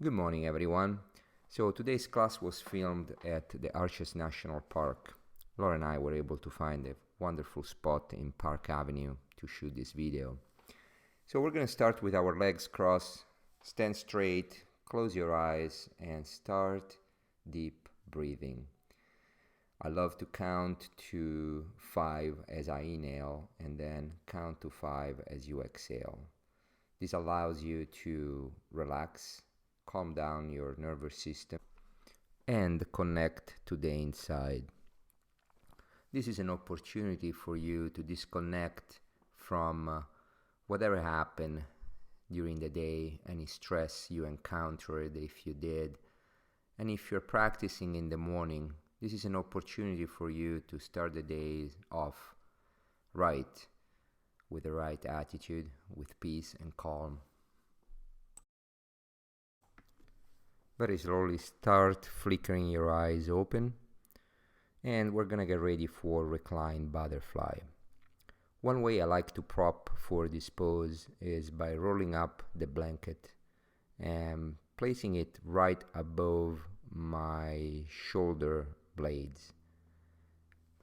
Good morning, everyone. So today's class was filmed at the Arches National Park. Laura and I were able to find a wonderful spot in Park Avenue to shoot this video. So we're going to start with our legs crossed, stand straight, close your eyes, and start deep breathing. I love to count to 5 as I inhale and then count to 5 as you exhale. This allows you to relax, calm down your nervous system, and connect to the inside. This is an opportunity for you to disconnect from whatever happened during the day, any stress you encountered if you did. And if you're practicing in the morning, this is an opportunity for you to start the day off right, with the right attitude, with peace and calm. Very slowly start flickering your eyes open, and we're gonna get ready for reclined butterfly. One way I like to prop for this pose is by rolling up the blanket and placing it right above my shoulder blades.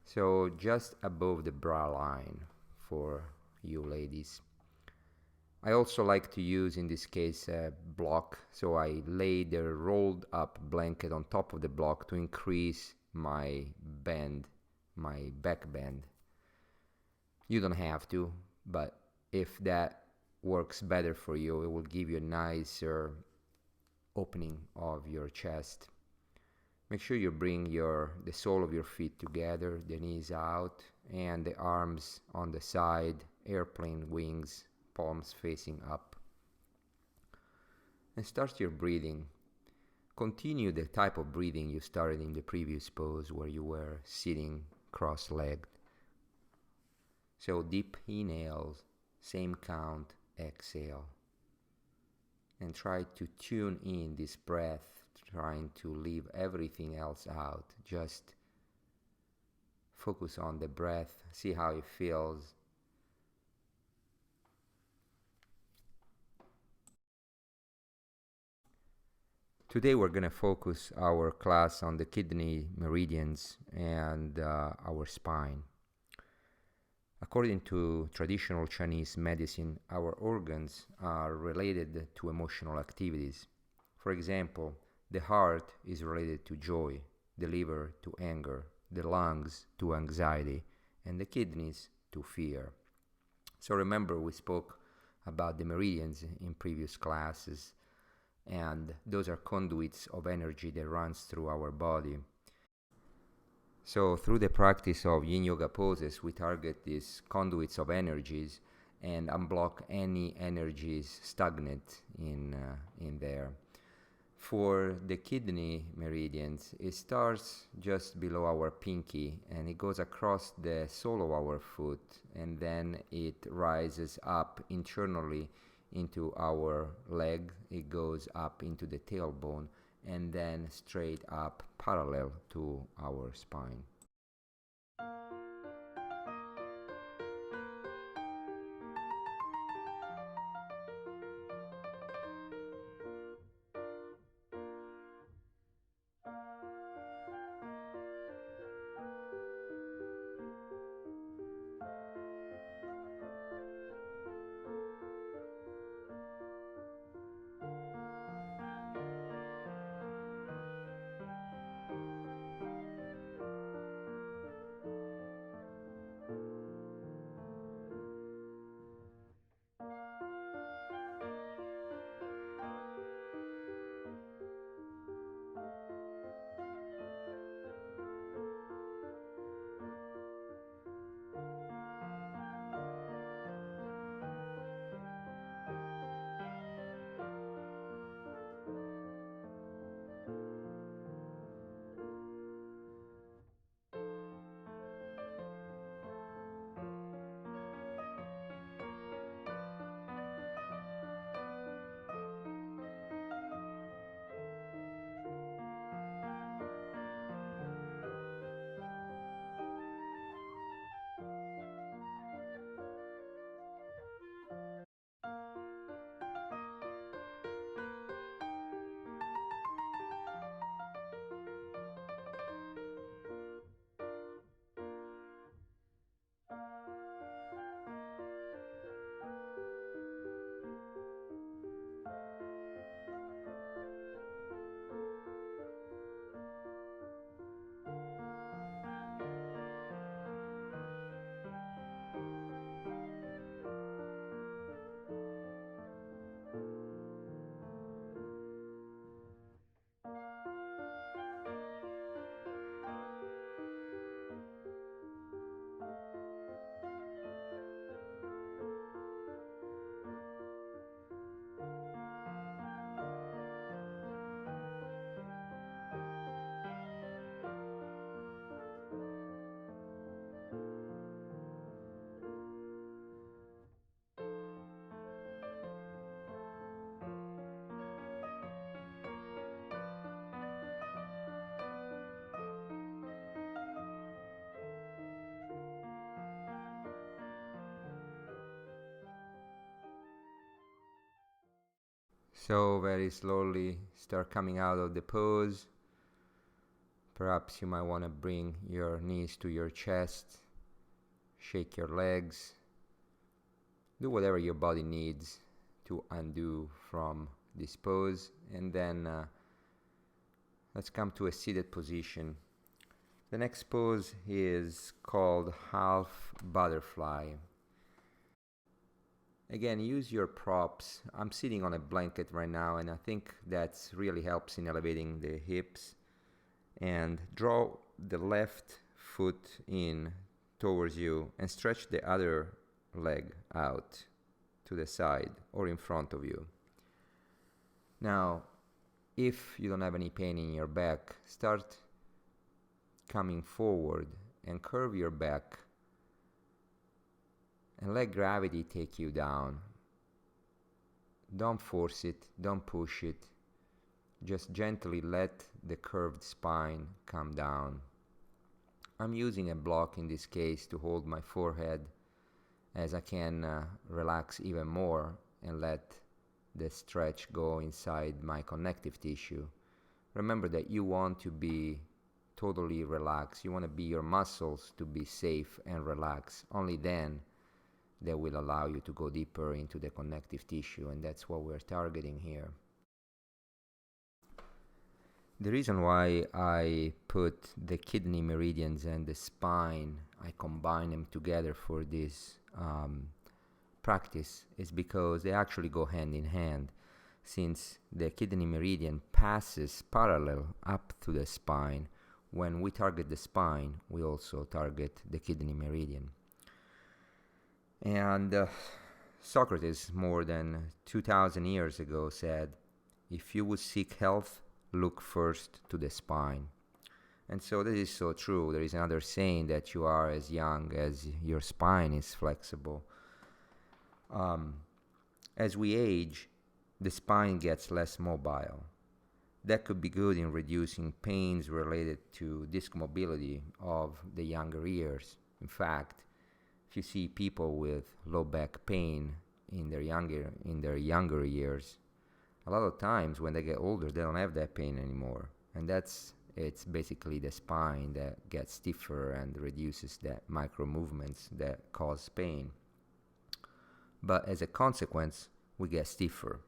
So just above the bra line for you ladies. I also like to use, in this case, a block, so I lay the rolled up blanket on top of the block to increase my bend, my back bend. You don't have to, but if that works better for you, it will give you a nicer opening of your chest. Make sure you bring the sole of your feet together, the knees out, and the arms on the side, airplane wings, palms facing up. And start your breathing. Continue the type of breathing you started in the previous pose where you were sitting cross-legged. So deep inhales, same count, exhale. And try to tune in this breath, trying to leave everything else out. Just focus on the breath, see how it feels. Today we're going to focus our class on the kidney meridians and our spine. According to traditional Chinese medicine, our organs are related to emotional activities. For example, the heart is related to joy, the liver to anger, the lungs to anxiety, and the kidneys to fear. So remember, we spoke about the meridians in previous classes, and those are conduits of energy that runs through our body. So through the practice of Yin Yoga poses, we target these conduits of energies and unblock any energies stagnant in there. For the kidney meridians, it starts just below our pinky and it goes across the sole of our foot, and then it rises up internally into our leg. It goes up into the tailbone and then straight up parallel to our spine. So very slowly start coming out of the pose. Perhaps you might want to bring your knees to your chest, shake your legs, do whatever your body needs to undo from this pose, and then let's come to a seated position. The next pose is called half butterfly. Again, use your props. I'm sitting on a blanket right now, and I think that really helps in elevating the hips. And draw the left foot in towards you and stretch the other leg out to the side or in front of you. Now, if you don't have any pain in your back, start coming forward and curve your back and let gravity take you down. Don't force it, don't push it. Just gently let the curved spine come down. I'm using a block in this case to hold my forehead as I can relax even more and let the stretch go inside my connective tissue. Remember that you want to be totally relaxed. You want to be your muscles to be safe and relaxed. Only then they will allow you to go deeper into the connective tissue, and that's what we're targeting here. The reason why I put the kidney meridians and the spine, I combine them together for this practice, is because they actually go hand in hand. Since the kidney meridian passes parallel up to the spine, when we target the spine, we also target the kidney meridian. And Socrates, more than 2,000 years ago, said, if you would seek health, look first to the spine. And so this is so true. There is another saying that you are as young as your spine is flexible. As we age, the spine gets less mobile. That could be good in reducing pains related to disc mobility of the younger years. In fact, if you see people with low back pain in their younger years, a lot of times when they get older, they don't have that pain anymore. And it's basically the spine that gets stiffer and reduces that micro movements that cause pain. But as a consequence, we get stiffer.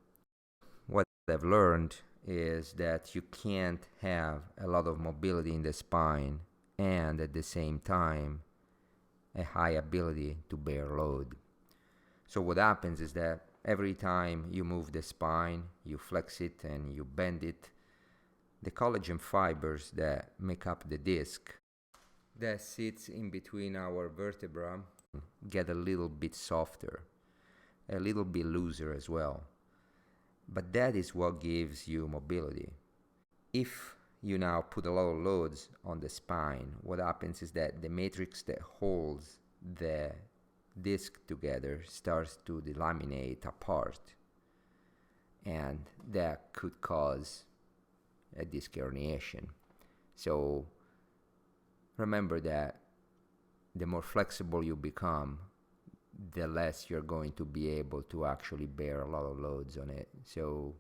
What I've learned is that you can't have a lot of mobility in the spine and at the same time a high ability to bear load. So what happens is that every time you move the spine, you flex it and you bend it, the collagen fibers that make up the disc that sits in between our vertebra get a little bit softer, a little bit looser as well. But that is what gives you mobility. If you now put a lot of loads on the spine, what happens is that the matrix that holds the disc together starts to delaminate apart, and that could cause a disc herniation. So remember that the more flexible you become, the less you're going to be able to actually bear a lot of loads on it. So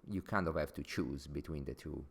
you kind of have to choose between the two.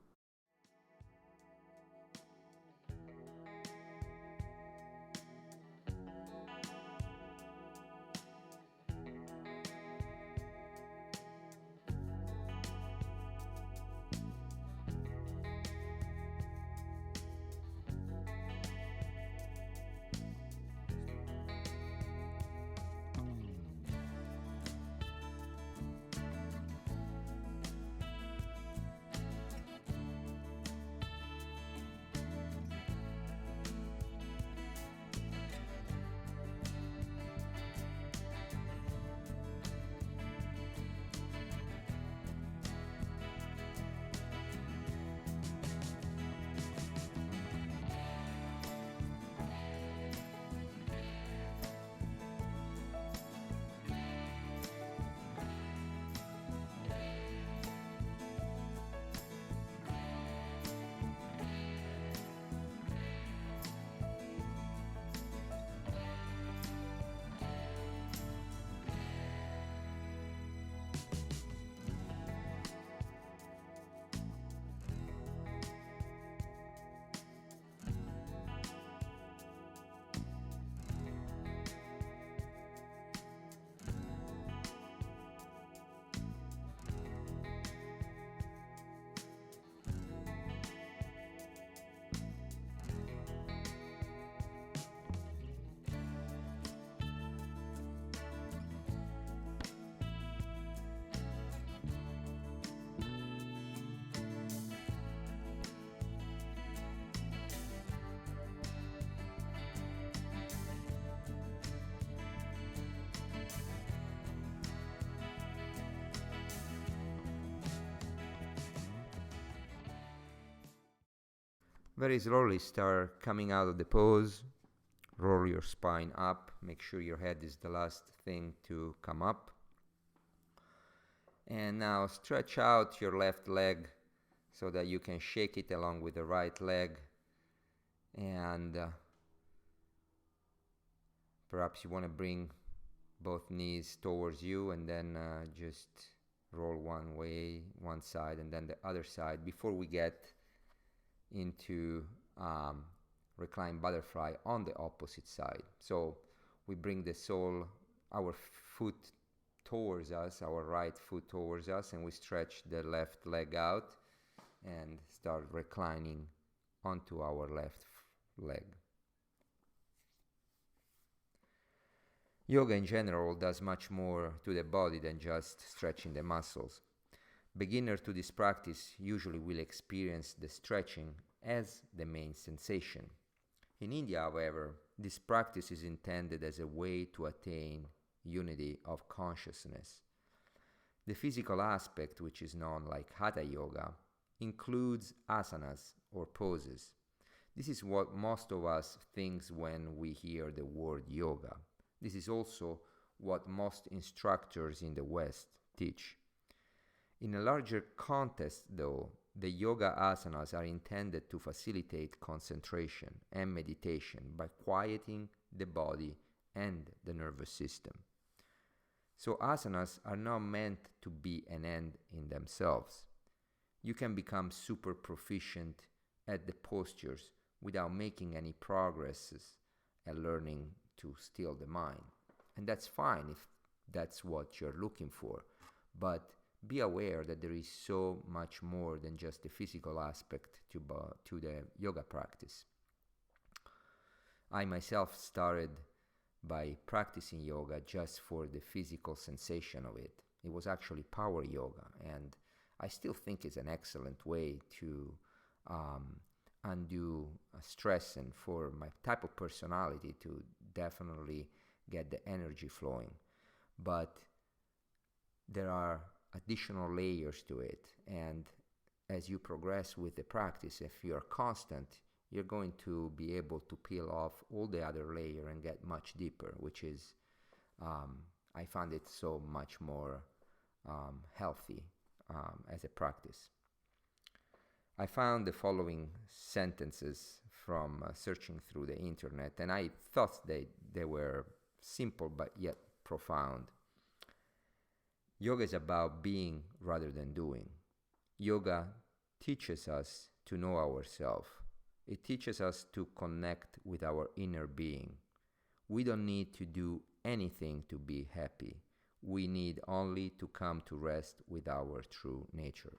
Very slowly start coming out of the pose. Roll your spine up. Make sure your head is the last thing to come up. And now stretch out your left leg so that you can shake it along with the right leg. And perhaps you want to bring both knees towards you and then just roll one way, one side, and then the other side before we get into reclined butterfly on the opposite side. So we bring the sole, our foot towards us, our right foot towards us, and we stretch the left leg out and start reclining onto our left leg. Yoga in general does much more to the body than just stretching the muscles. Beginner to this practice usually will experience the stretching as the main sensation. In India, however, this practice is intended as a way to attain unity of consciousness. The physical aspect, which is known like Hatha Yoga, includes asanas or poses. This is what most of us think when we hear the word yoga. This is also what most instructors in the West teach. In a larger context, though, the yoga asanas are intended to facilitate concentration and meditation by quieting the body and the nervous system. So asanas are not meant to be an end in themselves. You can become super proficient at the postures without making any progresses at learning to still the mind. And that's fine if that's what you're looking for. But be aware that there is so much more than just the physical aspect to the yoga practice. I myself started by practicing yoga just for the physical sensation of it. It was actually power yoga, and I still think it's an excellent way to undo stress, and for my type of personality to definitely get the energy flowing. But there are additional layers to it, and as you progress with the practice, if you're constant, you're going to be able to peel off all the other layer and get much deeper, which is I found it so much more healthy as a practice. I found the following sentences from searching through the internet, and I thought they were simple but yet profound. Yoga is about being rather than doing. Yoga teaches us to know ourselves. It teaches us to connect with our inner being. We don't need to do anything to be happy. We need only to come to rest with our true nature.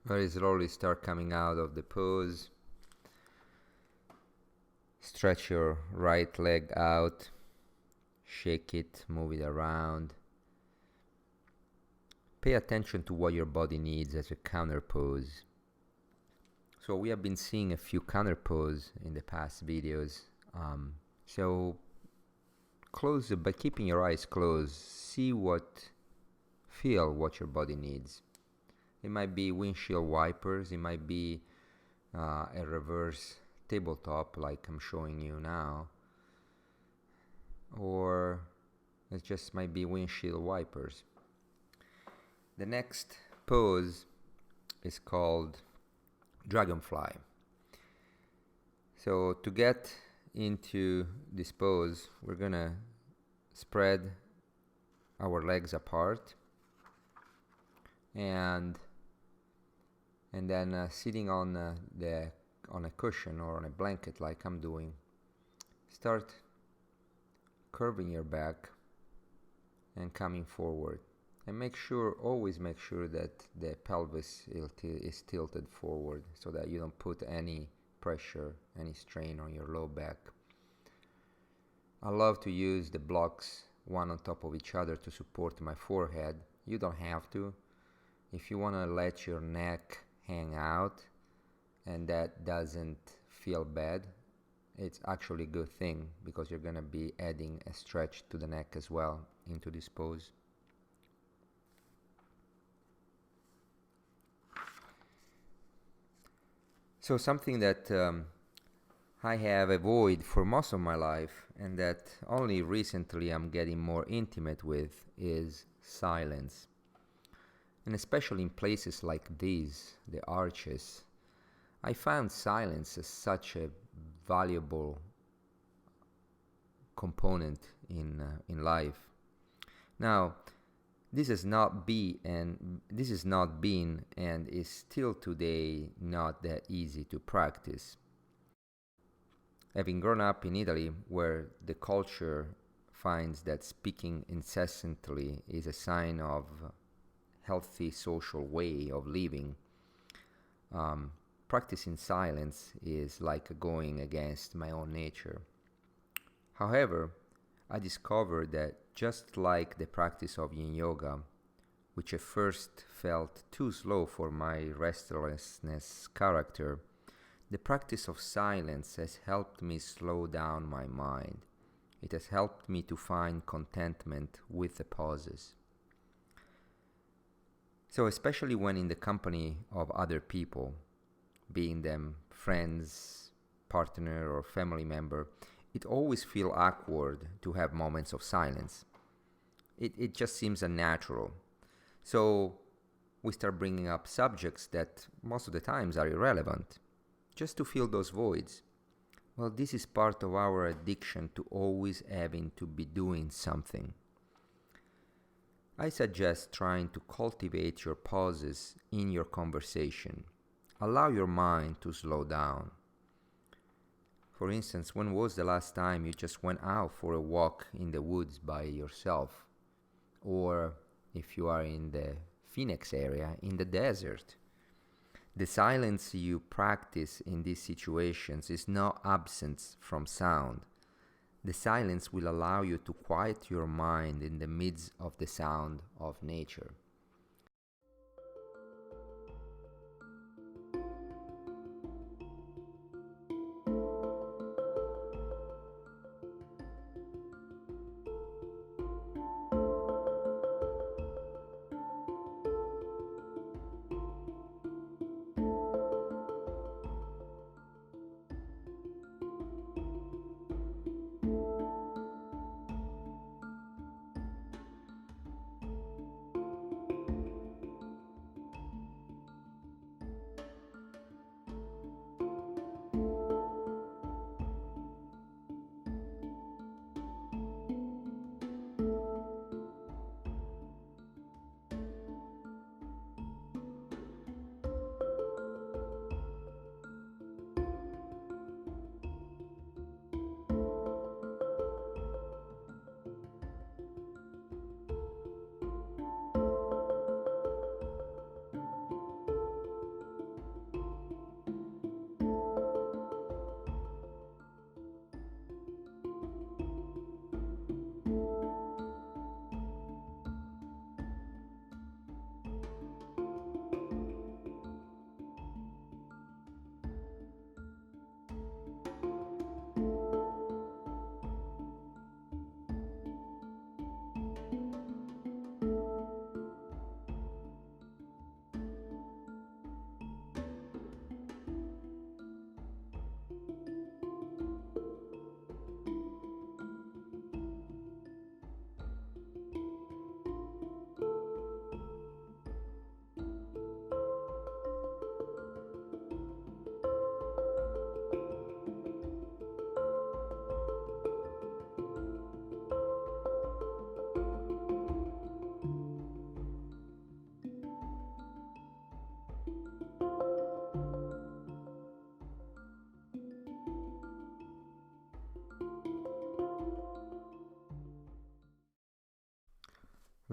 Very slowly start coming out of the pose. Stretch your right leg out. Shake it, move it around. Pay attention to what your body needs as a counter pose. So we have been seeing a few counter poses in the past videos. So close, by keeping your eyes closed, feel what your body needs. It might be windshield wipers, it might be a reverse tabletop like I'm showing you now, or it just might be windshield wipers. The next pose is called dragonfly. So to get into this pose, we're gonna spread our legs apart and then sitting on a cushion or on a blanket like I'm doing, start curving your back and coming forward, and always make sure that the pelvis is tilted forward so that you don't put any pressure, any strain on your low back. I love to use the blocks one on top of each other to support my forehead. You don't have to. If you want to let your neck hang out and that doesn't feel bad, it's actually a good thing, because you're going to be adding a stretch to the neck as well into this pose. So something that I have avoided for most of my life, and that only recently I'm getting more intimate with, is silence. And especially in places like these, the arches, I found silence as such a valuable component in life. Now, this has not been and is still today not that easy to practice. Having grown up in Italy, where the culture finds that speaking incessantly is a sign of healthy social way of living, practicing silence is like going against my own nature. However, I discovered that just like the practice of Yin Yoga, which at first felt too slow for my restlessness character, the practice of silence has helped me slow down my mind. It has helped me to find contentment with the pauses. So especially when in the company of other people, being them friends, partner, or family member, it always feels awkward to have moments of silence. It just seems unnatural. So we start bringing up subjects that most of the times are irrelevant, just to fill those voids. Well, this is part of our addiction to always having to be doing something. I suggest trying to cultivate your pauses in your conversation. Allow your mind to slow down. For instance, when was the last time you just went out for a walk in the woods by yourself? Or if you are in the Phoenix area, in the desert. The silence you practice in these situations is no absence from sound. The silence will allow you to quiet your mind in the midst of the sound of nature.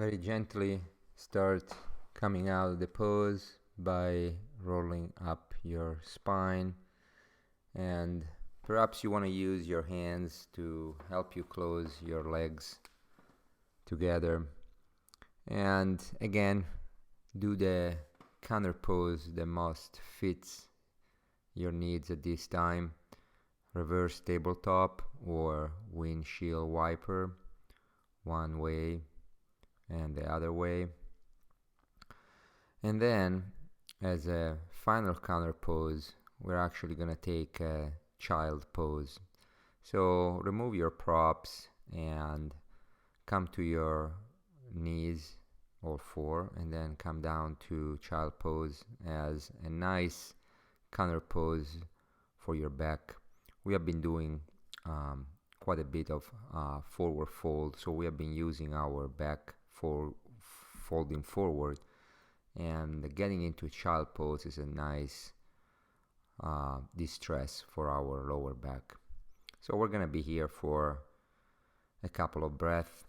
Very gently start coming out of the pose by rolling up your spine, and perhaps you want to use your hands to help you close your legs together. And again, do the counter pose that most fits your needs at this time. Reverse tabletop or windshield wiper, one way and the other way. And then, as a final counter pose, we're actually going to take a child pose. So remove your props and come to your knees, all four, and then come down to child pose as a nice counter pose for your back. We have been doing quite a bit of forward fold, so we have been using our back for folding forward, and getting into child pose is a nice distress for our lower back. So we're gonna be here for a couple of breaths.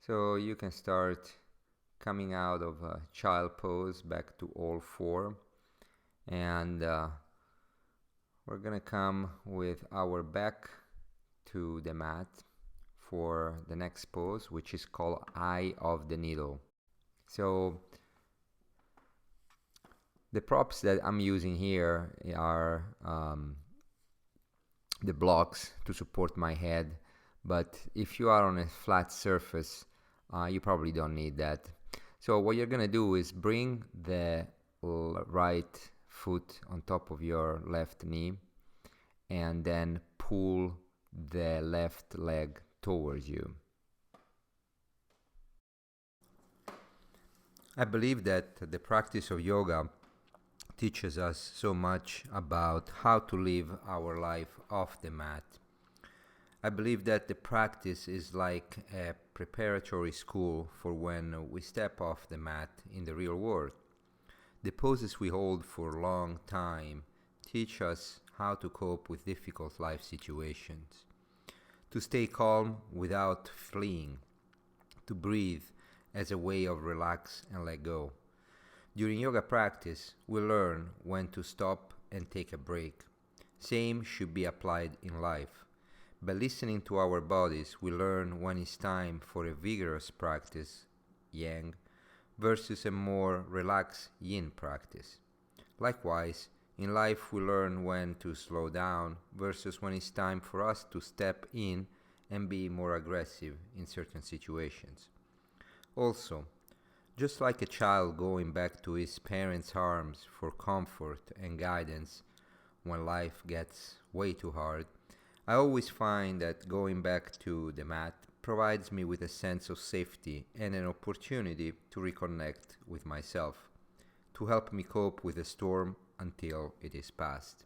So you can start coming out of child pose back to all four, and we're gonna come with our back to the mat for the next pose, which is called Eye of the Needle. So the props that I'm using here are the blocks to support my head, but if you are on a flat surface, you probably don't need that. So what you're gonna do is bring the right foot on top of your left knee, and then pull the left leg towards you. I believe that the practice of yoga teaches us so much about how to live our life off the mat. I believe that the practice is like a preparatory school for when we step off the mat in the real world. The poses we hold for a long time teach us how to cope with difficult life situations, to stay calm without fleeing, to breathe as a way of relax and let go. During yoga practice, we learn when to stop and take a break. Same should be applied in life. By listening to our bodies, we learn when it's time for a vigorous practice, Yang, versus a more relaxed Yin practice. Likewise, in life we learn when to slow down versus when it's time for us to step in and be more aggressive in certain situations. Also, just like a child going back to his parents' arms for comfort and guidance when life gets way too hard, I always find that going back to the mat provides me with a sense of safety and an opportunity to reconnect with myself, to help me cope with the storm until it is past.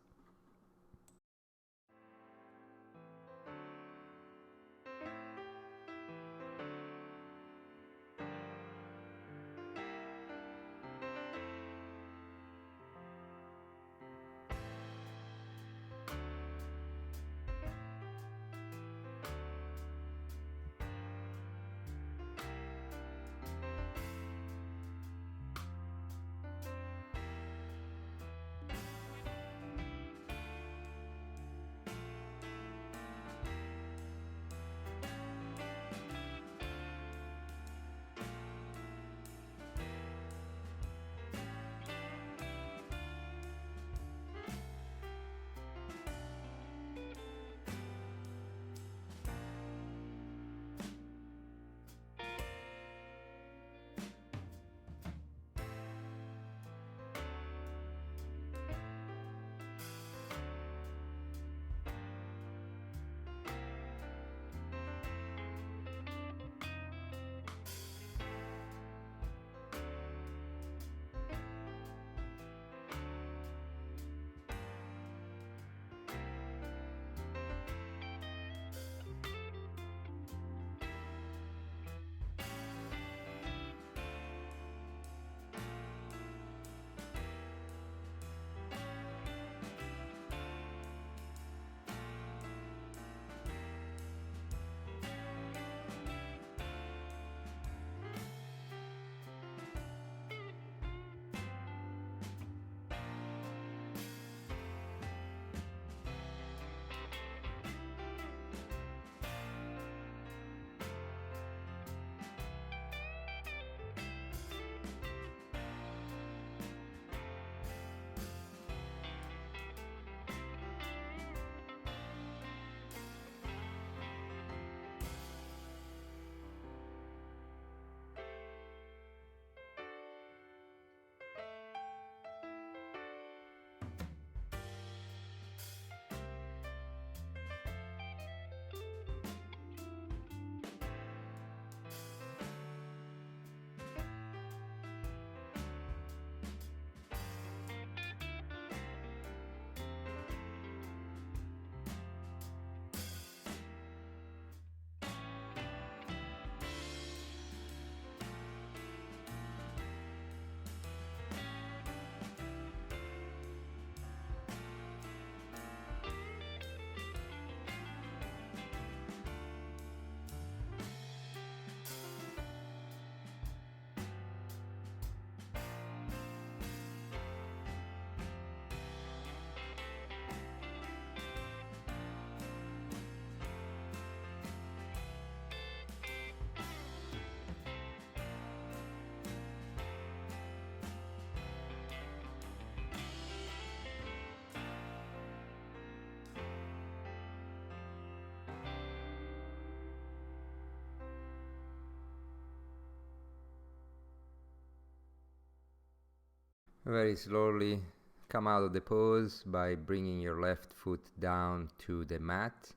Very slowly come out of the pose by bringing your left foot down to the mat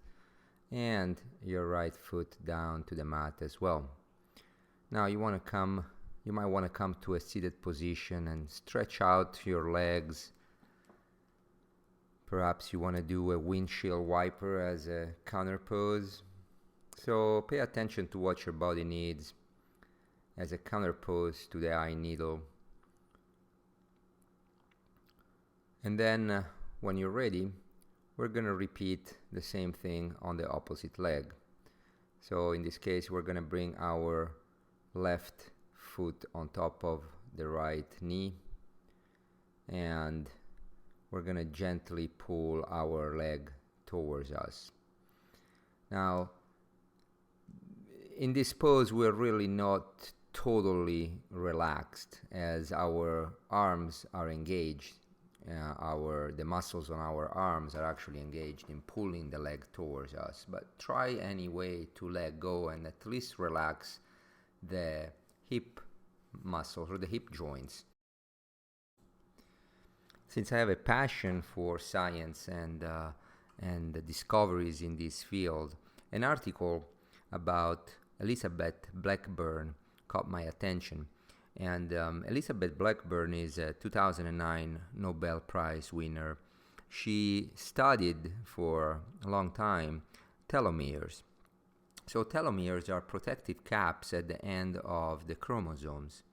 and your right foot down to the mat as well. Now you might want to come to a seated position and stretch out your legs. Perhaps you want to do a windshield wiper as a counter pose. So pay attention to what your body needs as a counter pose to the eye needle. And then when you're ready, we're going to repeat the same thing on the opposite leg. So in this case, we're going to bring our left foot on top of the right knee, and we're going to gently pull our leg towards us. Now, in this pose, we're really not totally relaxed as our arms are engaged. The muscles on our arms are actually engaged in pulling the leg towards us. But try anyway to let go and at least relax the hip muscles or the hip joints. Since I have a passion for science and the discoveries in this field, an article about Elizabeth Blackburn caught my attention. And Elizabeth Blackburn is a 2009 Nobel Prize winner. She studied for a long time telomeres. So telomeres are protective caps at the end of the chromosomes.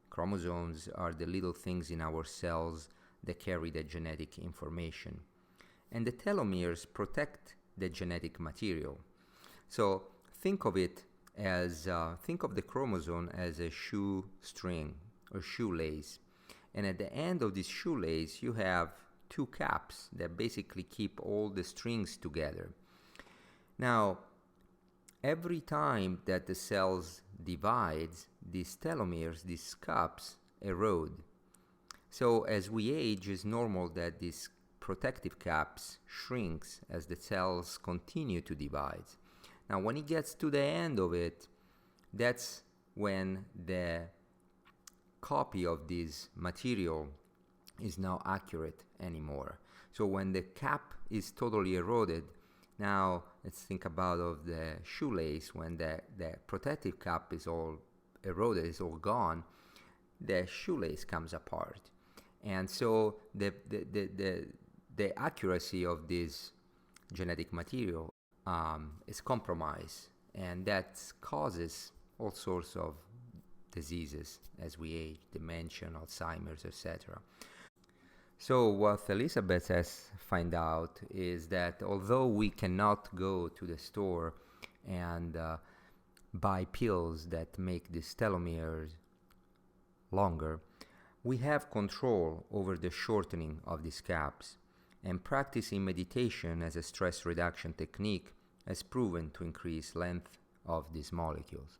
Chromosomes are the little things in our cells that carry the genetic information. And the telomeres protect the genetic material. So think of it as think of the chromosome as a shoestring or shoelace, and at the end of this shoelace you have two caps that basically keep all the strings together. Now, every time that the cells divides, these telomeres, these caps, erode. So as we age, it's normal that these protective caps shrinks as the cells continue to divide. Now, when it gets to the end of it, that's when the copy of this material is not accurate anymore. So when the cap is totally eroded, now let's think about of the shoelace. When the protective cap is all eroded, is all gone, the shoelace comes apart. And so the accuracy of this genetic material is compromised, and that causes all sorts of diseases as we age, dementia, Alzheimer's, etc. So what Elizabeth has found out is that although we cannot go to the store and buy pills that make these telomeres longer, we have control over the shortening of these caps, and practicing meditation as a stress reduction technique has proven to increase length of these molecules.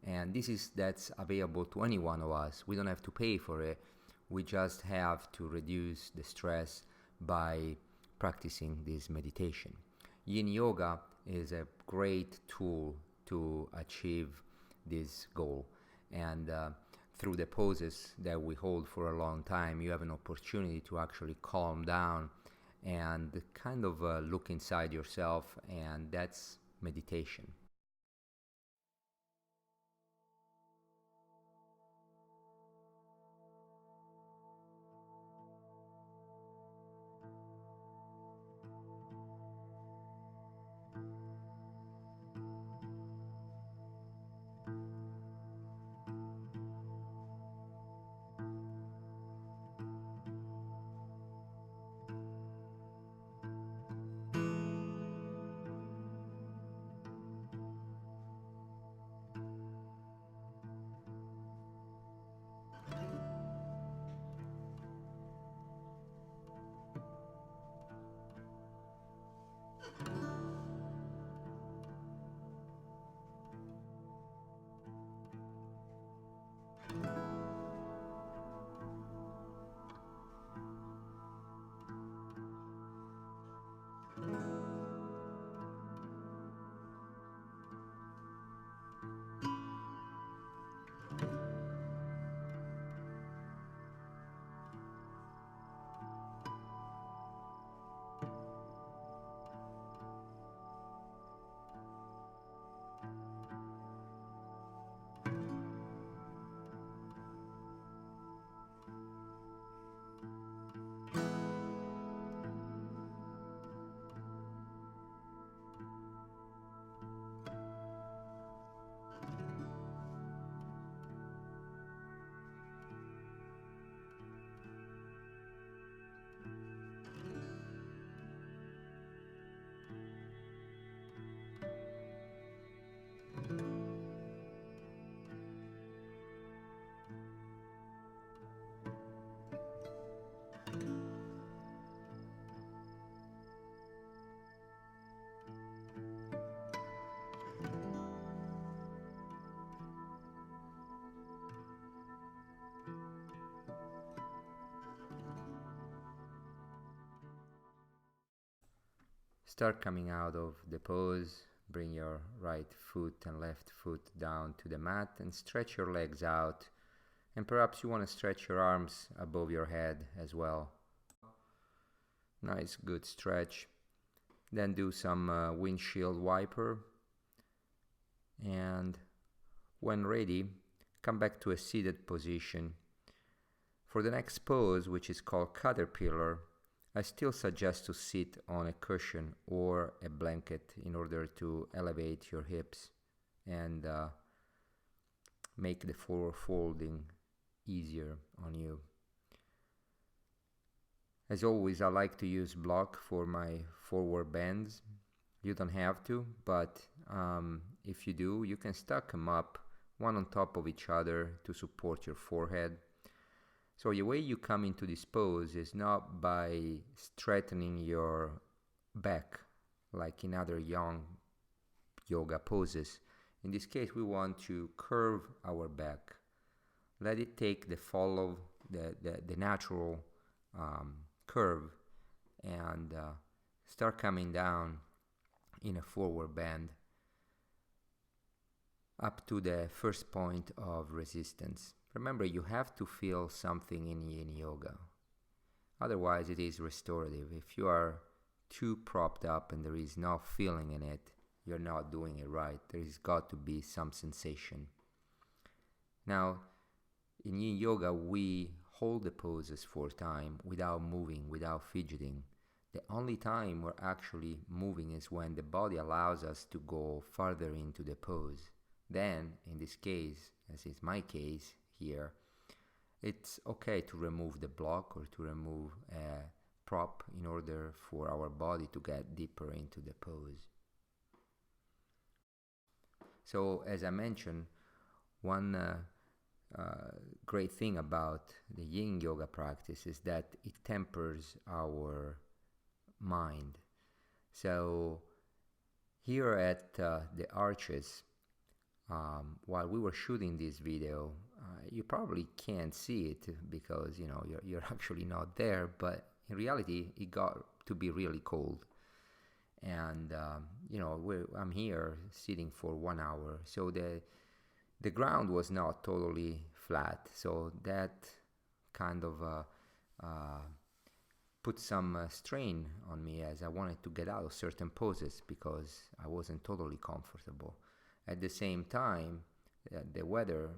And that's available to any one of us. We don't have to pay for it. We just have to reduce the stress by practicing this meditation. Yin Yoga is a great tool to achieve this goal. And through the poses that we hold for a long time, you have an opportunity to actually calm down and kind of look inside yourself, and that's meditation. Start coming out of the pose. Bring your right foot and left foot down to the mat and stretch your legs out. And perhaps you want to stretch your arms above your head as well. Nice, good stretch. Then do some windshield wiper. And when ready, come back to a seated position. For the next pose, which is called caterpillar, I still suggest to sit on a cushion or a blanket in order to elevate your hips and make the forward folding easier on you. As always, I like to use block for my forward bends. You don't have to, but if you do, you can stack them up one on top of each other to support your forehead. So the way you come into this pose is not by straightening your back like in other Yin Yoga poses. In this case, we want to curve our back. Let it take the follow, the natural curve, and start coming down in a forward bend up to the first point of resistance. Remember, you have to feel something in Yin Yoga. Otherwise, it is restorative. If you are too propped up and there is no feeling in it, you're not doing it right. There's got to be some sensation. Now, in Yin Yoga, we hold the poses for time without moving, without fidgeting. The only time we're actually moving is when the body allows us to go farther into the pose. Then, in this case, as is my case here, it's okay to remove the block or to remove a prop in order for our body to get deeper into the pose. So, as I mentioned, one great thing about the Yin Yoga practice is that it tempers our mind. So here at the Arches, while we were shooting this video, you probably can't see it because you're actually not there, but in reality it got to be really cold. And I'm here sitting for 1 hour, so the ground was not totally flat, so that kind of put some strain on me as I wanted to get out of certain poses because I wasn't totally comfortable. At the same time, the weather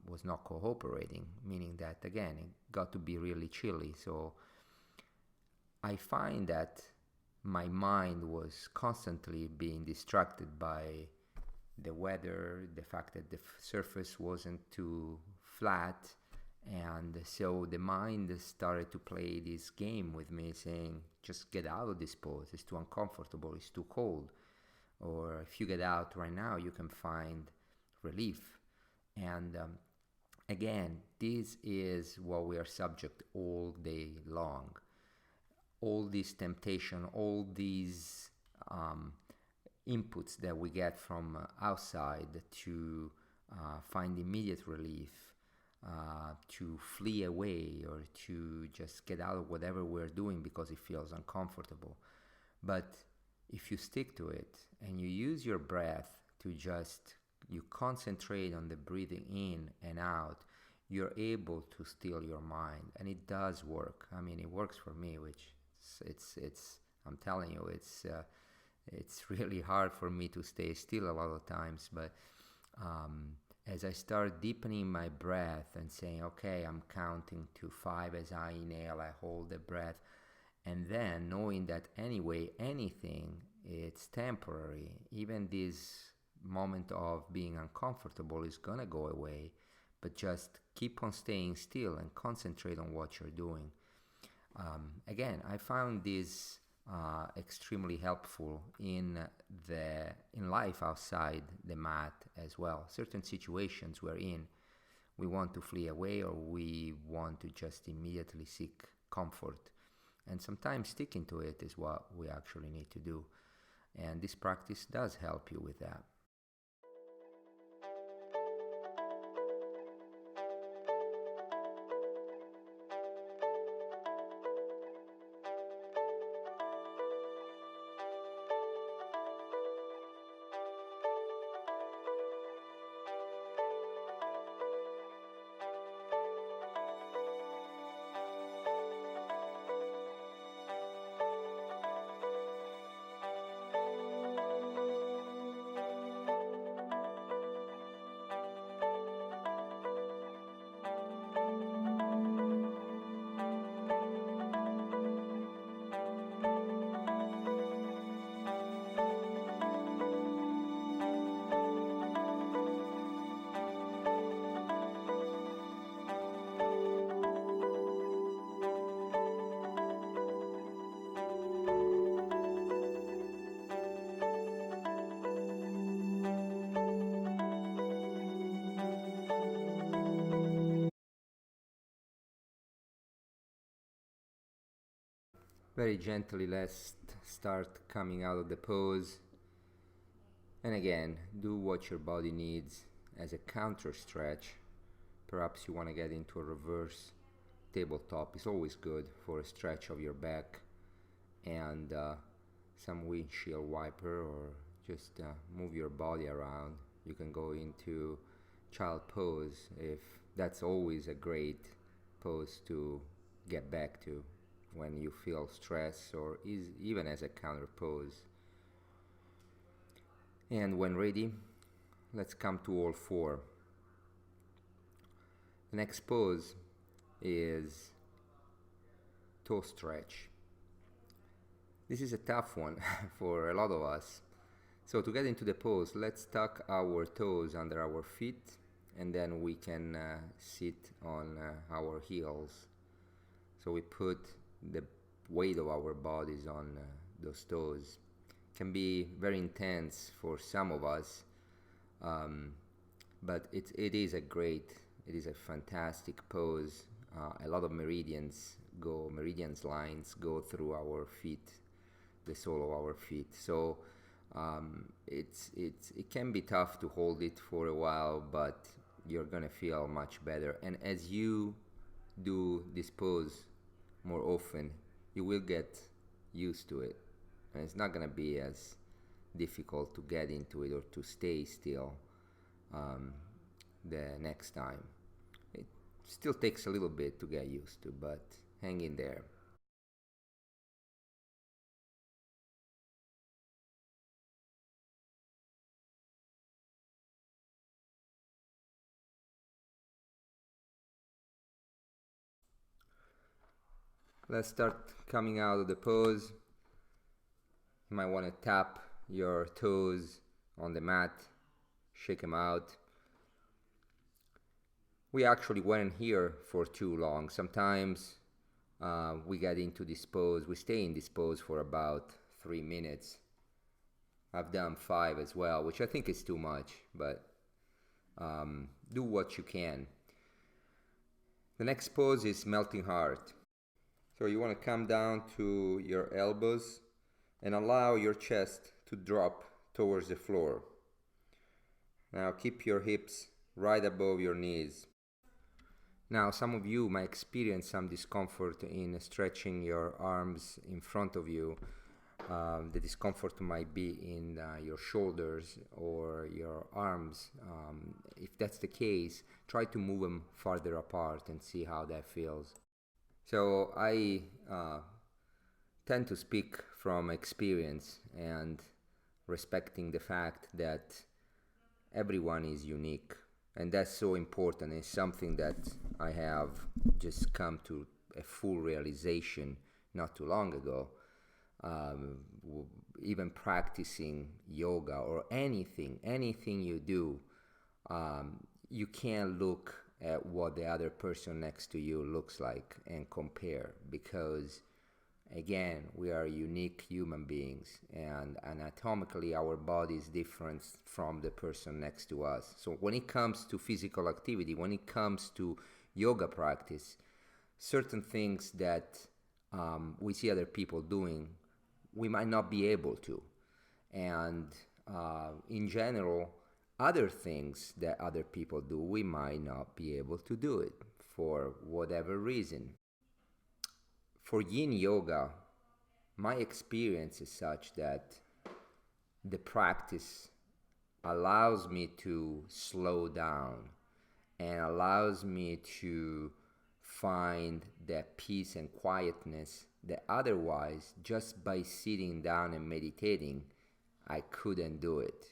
was not cooperating, meaning that again it got to be really chilly. So I find that my mind was constantly being distracted by the weather, the fact that the surface wasn't too flat, and so the mind started to play this game with me, saying, just get out of this pose, it's too uncomfortable, it's too cold, or if you get out right now you can find relief. And again, this is what we are subject all day long. All this temptation, all these inputs that we get from outside to find immediate relief, to flee away, or to just get out of whatever we're doing because it feels uncomfortable. But if you stick to it and you use your breath to you concentrate on the breathing in and out, you're able to still your mind, and it does work. I mean, it works for me, which it's I'm telling you, it's really hard for me to stay still a lot of times, but as I start deepening my breath and saying, okay, I'm counting to 5 as I inhale, I hold the breath, and then knowing that anyway, anything, it's temporary. Even this moment of being uncomfortable is gonna go away, but just keep on staying still and concentrate on what you're doing. Again, I found this extremely helpful in life outside the mat as well. Certain situations we're in, we want to flee away, or we want to just immediately seek comfort, and sometimes sticking to it is what we actually need to do, and this practice does help you with that. Very gently, let's start coming out of the pose. And again, do what your body needs as a counter stretch. Perhaps you want to get into a reverse tabletop. It's always good for a stretch of your back and some windshield wiper, or just move your body around. You can go into child pose if that's always a great pose to get back to when you feel stress, or even as a counter pose. And when ready, let's come to all four. The next pose is toe stretch. This is a tough one for a lot of us. So to get into the pose, let's tuck our toes under our feet, and then we can sit on our heels. So we put the weight of our bodies on those toes. It can be very intense for some of us, but it is a fantastic pose. A lot of meridians lines go through our feet, the sole of our feet. So it can be tough to hold it for a while, but you're gonna feel much better. And as you do this pose more often, you will get used to it, and it's not gonna be as difficult to get into it or to stay still the next time. It still takes a little bit to get used to, but hang in there. Let's start coming out of the pose. You might want to tap your toes on the mat, shake them out. We actually weren't here for too long. Sometimes we get into this pose, we stay in this pose for about 3 minutes. I've done 5 as well, which I think is too much, but do what you can. The next pose is melting heart. So you want to come down to your elbows and allow your chest to drop towards the floor. Now keep your hips right above your knees. Now some of you might experience some discomfort in stretching your arms in front of you. The discomfort might be in your shoulders or your arms. If that's the case, try to move them farther apart and see how that feels. So I tend to speak from experience and respecting the fact that everyone is unique, and that's so important. It's something that I have just come to a full realization not too long ago. Even practicing yoga or anything you do, you can't look at what the other person next to you looks like and compare, because again, we are unique human beings, and anatomically our body is different from the person next to us. So when it comes to physical activity, when it comes to yoga practice, certain things that we see other people doing, we might not be able to. And in general, other things that other people do, we might not be able to do it for whatever reason. For Yin Yoga, my experience is such that the practice allows me to slow down and allows me to find that peace and quietness that otherwise, just by sitting down and meditating, I couldn't do it.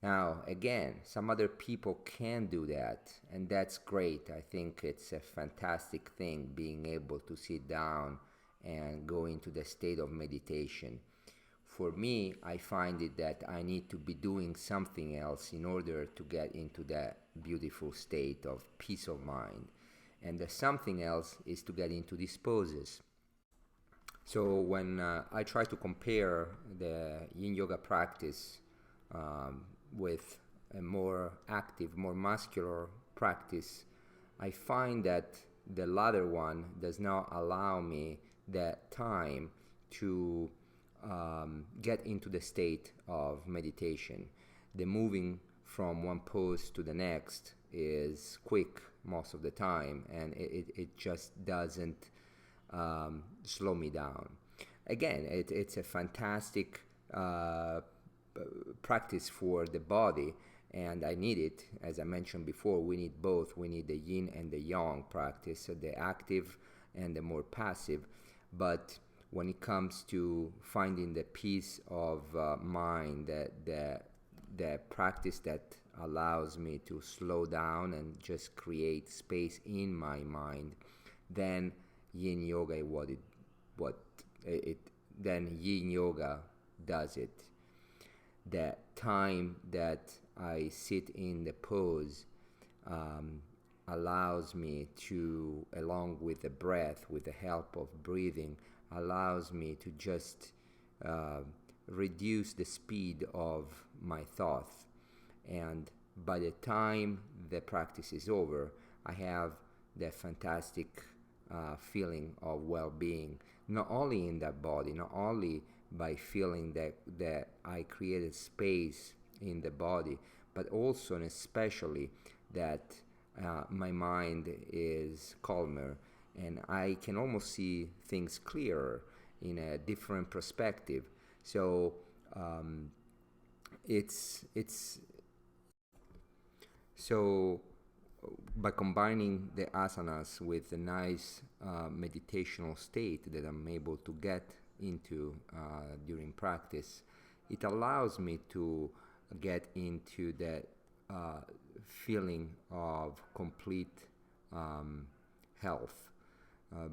Now, again, some other people can do that, and that's great. I think it's a fantastic thing being able to sit down and go into the state of meditation. For me, I find it that I need to be doing something else in order to get into that beautiful state of peace of mind. And the something else is to get into these poses. So when I try to compare the Yin Yoga practice with a more active, more muscular practice, I find that the latter one does not allow me that time to get into the state of meditation. The moving from one pose to the next is quick most of the time, and it just doesn't slow me down. Again, it's a fantastic practice for the body, and I need it. As I mentioned before, we need both. We need the yin and the yang practice, so the active and the more passive. But when it comes to finding the peace of mind, the practice that allows me to slow down and just create space in my mind, then Yin Yoga then Yin Yoga does it. The time that I sit in the pose allows me to, along with the breath, with the help of breathing, allows me to just reduce the speed of my thoughts. And by the time the practice is over, I have that fantastic feeling of well-being, not only in that body, not only by feeling that I created space in the body, but also and especially that my mind is calmer, and I can almost see things clearer in a different perspective. So so by combining the asanas with a nice meditational state that I'm able to get into during practice, it allows me to get into that feeling of complete health,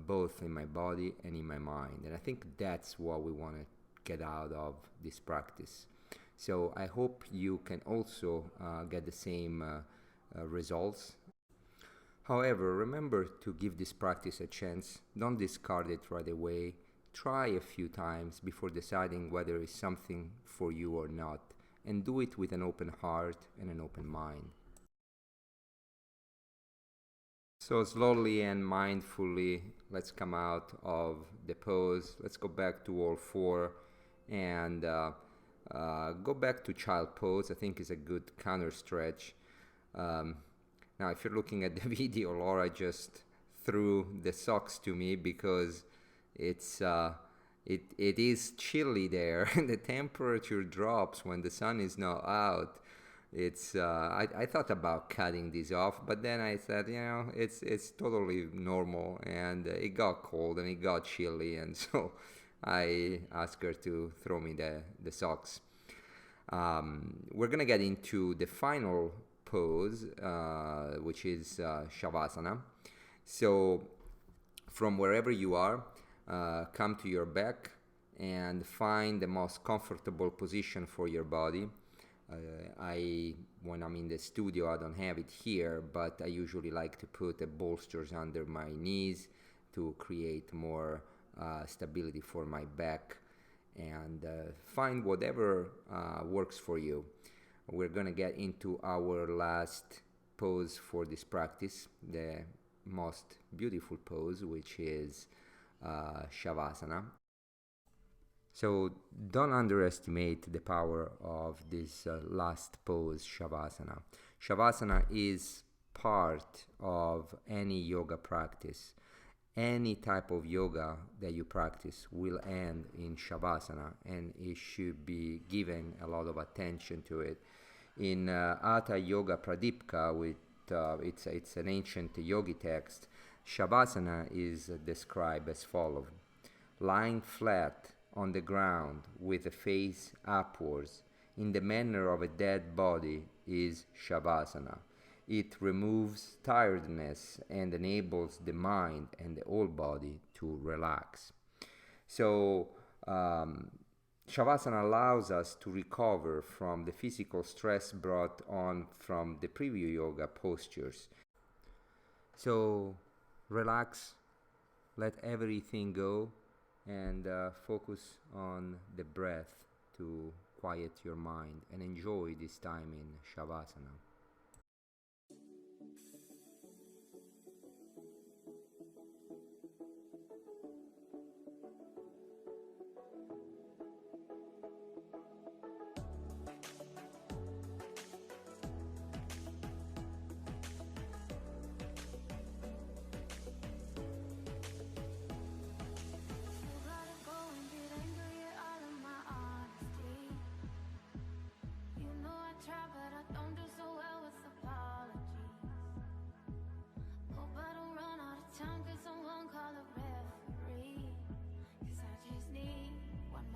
both in my body and in my mind. And I think that's what we want to get out of this practice. So I hope you can also get the same results. However, remember to give this practice a chance. Don't discard it right away. Try a few times before deciding whether it's something for you or not, and do it with an open heart and an open mind. So slowly and mindfully, let's come out of the pose. Let's go back to all four and go back to child pose. I think is a good counter stretch. Now, if you're looking at the video, Laura just threw the socks to me because it is chilly there. The temperature drops when the sun is not out. I thought about cutting these off, but then I said, it's totally normal, and it got cold and it got chilly, and so I asked her to throw me the socks. We're gonna get into the final pose, which is Shavasana. So from wherever you are, come to your back and find the most comfortable position for your body. When I'm in the studio, I don't have it here, but I usually like to put the bolsters under my knees to create more stability for my back, and find whatever works for you. We're gonna get into our last pose for this practice, the most beautiful pose, which is Shavasana. So don't underestimate the power of this last pose, Shavasana. Shavasana is part of any yoga practice. Any type of yoga that you practice will end in Shavasana, and it should be given a lot of attention to it. In Hatha Yoga Pradipika, it's an ancient yogi text, Shavasana is described as follows: lying flat on the ground with the face upwards in the manner of a dead body is Shavasana. It removes tiredness and enables the mind and the whole body to relax. So Shavasana allows us to recover from the physical stress brought on from the previous yoga postures. So relax, let everything go, and focus on the breath to quiet your mind and enjoy this time in Shavasana.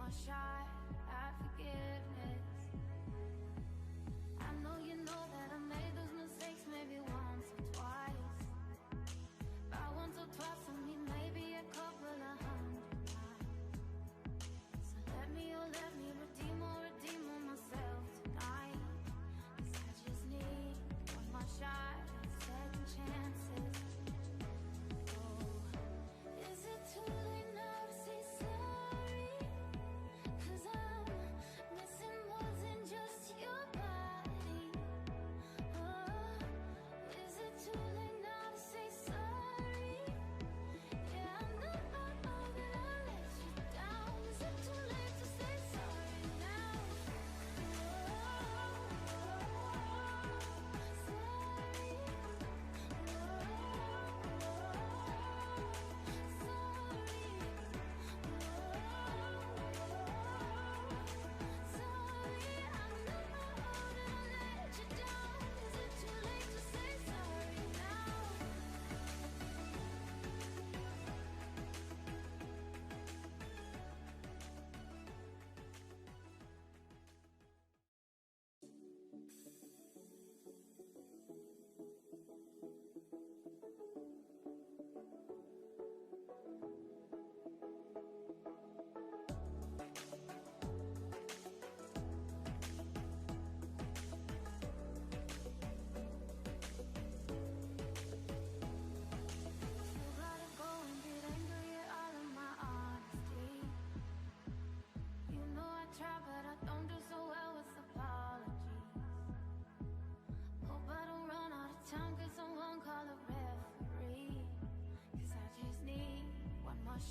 more shot at forgiveness. I know you know that I made those mistakes maybe once or twice. By once or twice, I mean maybe a couple of hundred times. So let me redeem on myself tonight. 'Cause I just need one more shot at second chances. Oh, is it too late now to say sorry? 'Cause I'm missing more than just your body. Oh, is it too late now to say sorry? Yeah, I know that I let you down. Is it too late to say sorry now?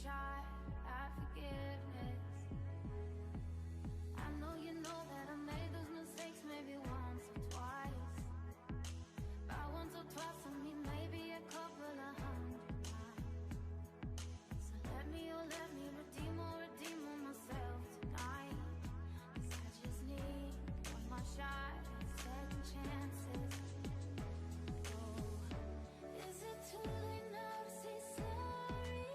Shot at forgiveness. I know you know that I made those mistakes maybe once or twice. By once or twice, I mean maybe a couple of hundred times. So let me redeem on myself tonight. 'Cause I just need one more shot at second chances. Oh, is it too late now to say sorry?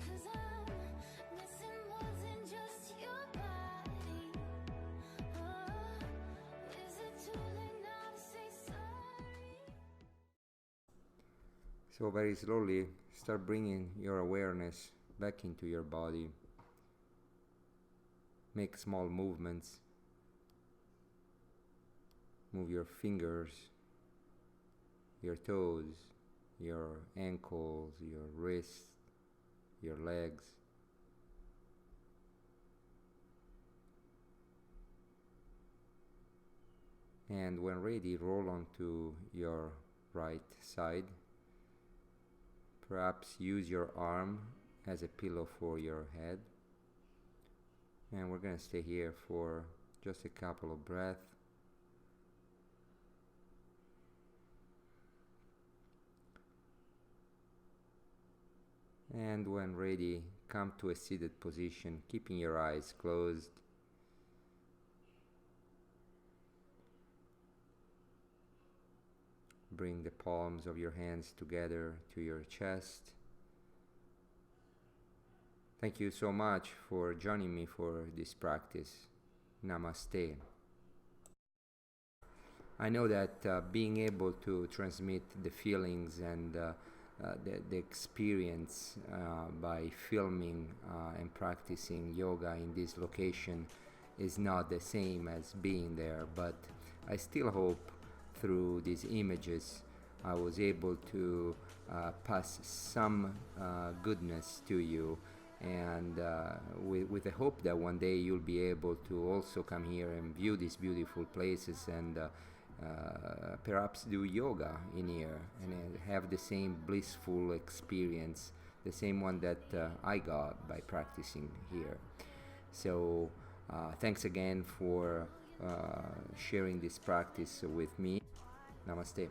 'Cause I'm missing more than just your body. Oh, is it too late now to say sorry? So very slowly start bringing your awareness back into your body. Make small movements. Move your fingers, your toes, your ankles, your wrists, your legs. And when ready, roll onto your right side. Perhaps use your arm as a pillow for your head. And we're going to stay here for just a couple of breaths. And when ready, come to a seated position, keeping your eyes closed. Bring the palms of your hands together to your chest. Thank you so much for joining me for this practice. Namaste. I know that being able to transmit the feelings and the experience by filming and practicing yoga in this location is not the same as being there, but I still hope through these images I was able to pass some goodness to you, and with the hope that one day you'll be able to also come here and view these beautiful places and perhaps do yoga in here and have the same blissful experience, the same one that I got by practicing here. So thanks again for sharing this practice with me. Namaste.